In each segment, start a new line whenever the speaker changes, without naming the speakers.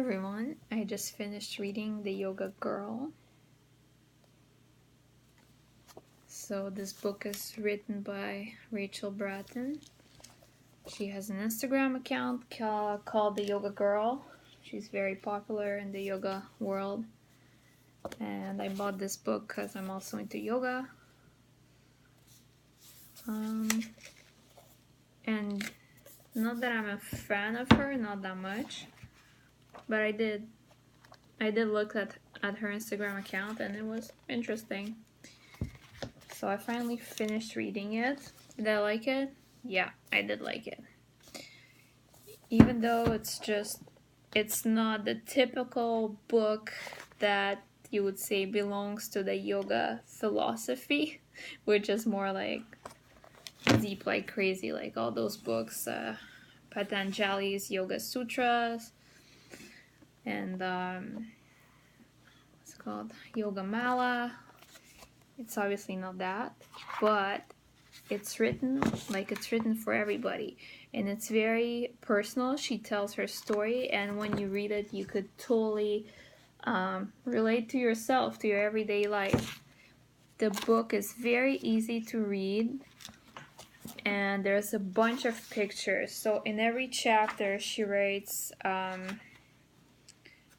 everyone, I just finished reading The Yoga Girl. So this book is written by Rachel Brathen. She has an Instagram account called The Yoga Girl. She's very popular in the yoga world. And I bought this book because I'm also into yoga. And not that I'm a fan of her, not that much. But I did look at her Instagram account and it was interesting. So I finally finished reading it. Did I like it? Yeah, I did like it. Even though it's not the typical book that you would say belongs to the yoga philosophy, which is more like deep like crazy, like all those books, Patanjali's Yoga Sutras, and what's it called? Yoga Mala. It's obviously not that, but it's written for everybody, and it's very personal. She tells her story, and when you read it, you could totally relate to yourself, to your everyday life. The book is very easy to read, and there's a bunch of pictures. So in every chapter, she writes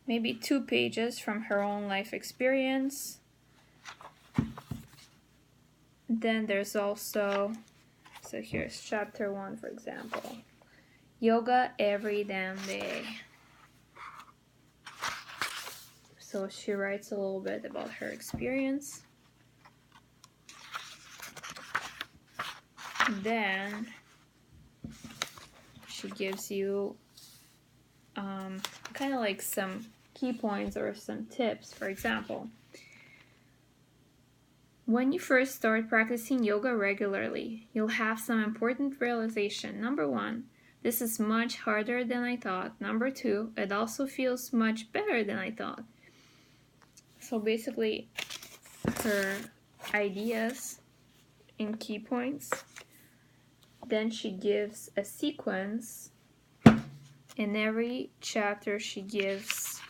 maybe 2 pages from her own life experience. Then there's also, so here's chapter 1, for example. Yoga every damn day. So she writes a little bit about her experience. Then she gives you kind of like some key points or some tips. For example, when you first start practicing yoga regularly, you'll have some important realization. Number 1, this is much harder than I thought. Number 2, it also feels much better than I thought. So basically, her ideas in key points. Then she gives a sequence. In every chapter, she gives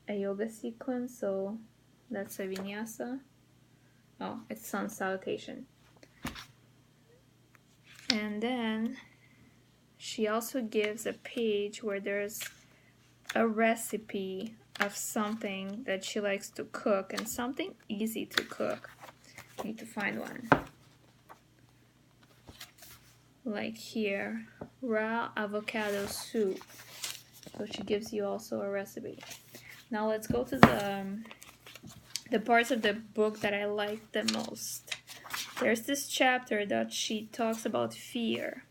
a yoga sequence. So that's a vinyasa. Oh, it's sun salutation. And then she also gives a page where there's a recipe of something that she likes to cook, and something easy to cook. I need to find one. Like here, raw avocado soup. So she gives you also a recipe. Now let's go to the parts of the book that I like the most. There's this chapter that she talks about fear.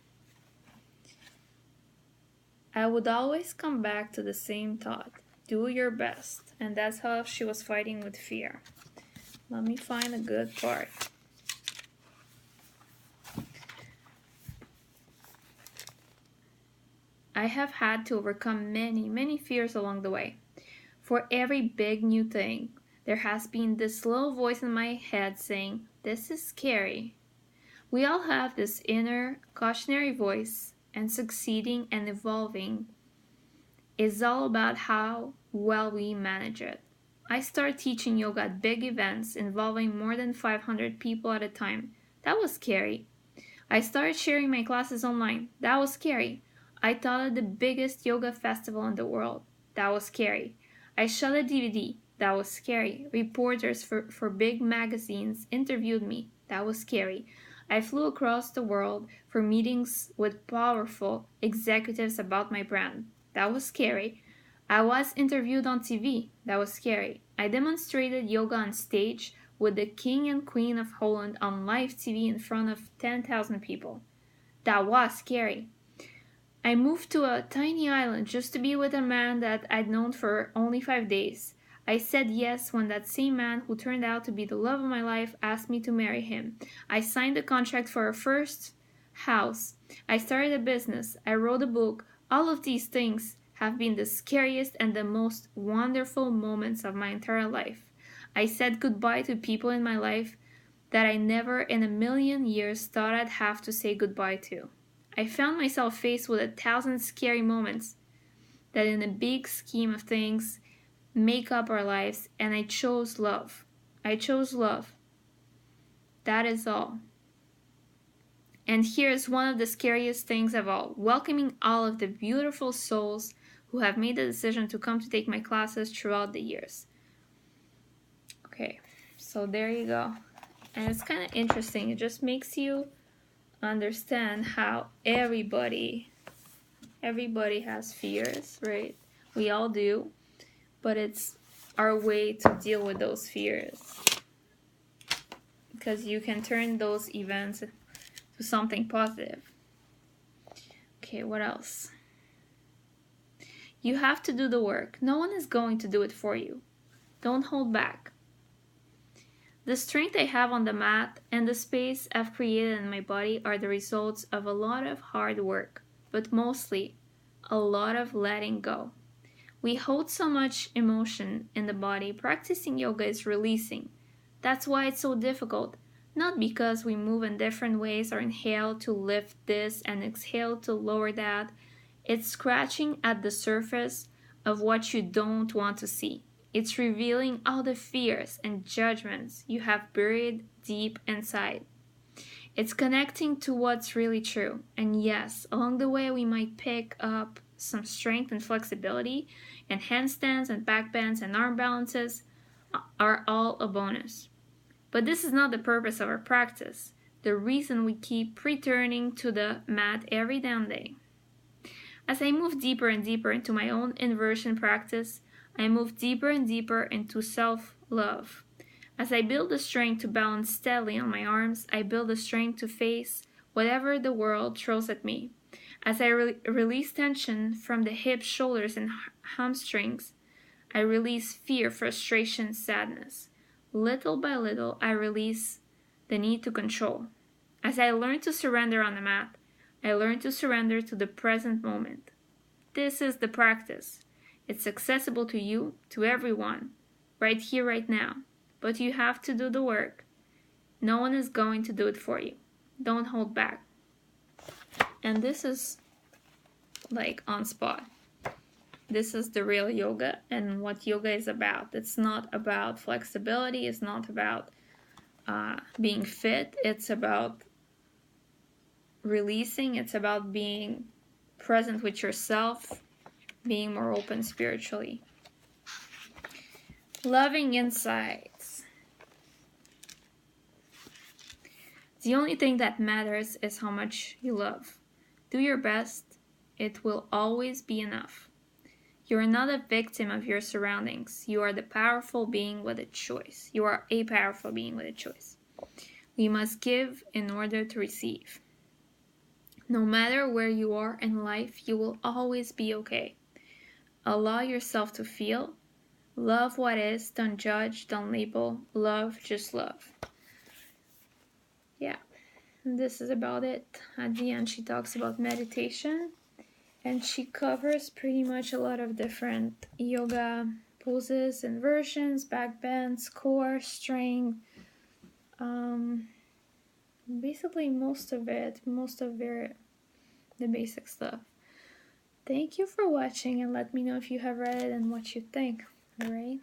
I would always come back to the same thought. Do your best. And that's how she was fighting with fear. Let me find a good part. I have had to overcome many, many fears along the way. For every big new thing, there has been this little voice in my head saying, "This is scary." We all have this inner cautionary voice, and succeeding and evolving is all about how well we manage it. I started teaching yoga at big events involving more than 500 people at a time. That was scary. I started sharing my classes online. That was scary. I taught at the biggest yoga festival in the world. That was scary. I shot a DVD. That was scary. Reporters for big magazines interviewed me. That was scary. I flew across the world for meetings with powerful executives about my brand. That was scary. I was interviewed on TV. That was scary. I demonstrated yoga on stage with the King and Queen of Holland on live TV in front of 10,000 people. That was scary. I moved to a tiny island just to be with a man that I'd known for only 5 days. I said yes when that same man, who turned out to be the love of my life, asked me to marry him. I signed the contract for our first house. I started a business. I wrote a book. All of these things have been the scariest and the most wonderful moments of my entire life. I said goodbye to people in my life that I never in a million years thought I'd have to say goodbye to. I found myself faced with 1,000 scary moments. that in the big scheme of things make up our lives, and I chose love. I chose love. That is all. And here's one of the scariest things of all, welcoming all of the beautiful souls who have made the decision to come to take my classes throughout the years. Okay, so there you go. And it's kind of interesting. It just makes you understand how everybody has fears, right? We all do, but it's our way to deal with those fears. Because you can turn those events to something positive. Okay, what else? You have to do the work. No one is going to do it for you. Don't hold back. The strength I have on the mat and the space I've created in my body are the results of a lot of hard work, but mostly a lot of letting go. We hold so much emotion in the body. Practicing yoga is releasing. That's why it's so difficult. Not because we move in different ways or inhale to lift this and exhale to lower that. It's scratching at the surface of what you don't want to see. It's revealing all the fears and judgments you have buried deep inside. It's connecting to what's really true. And yes, along the way we might pick up some strength and flexibility, and handstands and back bends and arm balances are all a bonus. But this is not the purpose of our practice, the reason we keep returning to the mat every damn day. As I move deeper and deeper into my own inversion practice, I move deeper and deeper into self-love. As I build the strength to balance steadily on my arms, I build the strength to face whatever the world throws at me. As I release tension from the hips, shoulders, and hamstrings, I release fear, frustration, sadness. Little by little, I release the need to control. As I learn to surrender on the mat, I learn to surrender to the present moment. This is the practice. It's accessible to you, to everyone, right here, right now. But you have to do the work. No one is going to do it for you. Don't hold back. And this is like on spot. This is the real yoga and what yoga is about. It's not about flexibility. It's not about being fit. It's about releasing. It's about being present with yourself, being more open spiritually. Loving insights. The only thing that matters is how much you love. Do your best. It will always be enough. You are not a victim of your surroundings. You are the powerful being with a choice. You are a powerful being with a choice. We must give in order to receive. No matter where you are in life, you will always be okay. Allow yourself to feel. Love what is. Don't judge. Don't label. Love, just love. Yeah, this is about it. At the end, she talks about meditation. And she covers pretty much a lot of different yoga poses, inversions, back bends, core, strength. Basically most of the basic stuff. Thank you for watching, and let me know if you have read it and what you think. Alright?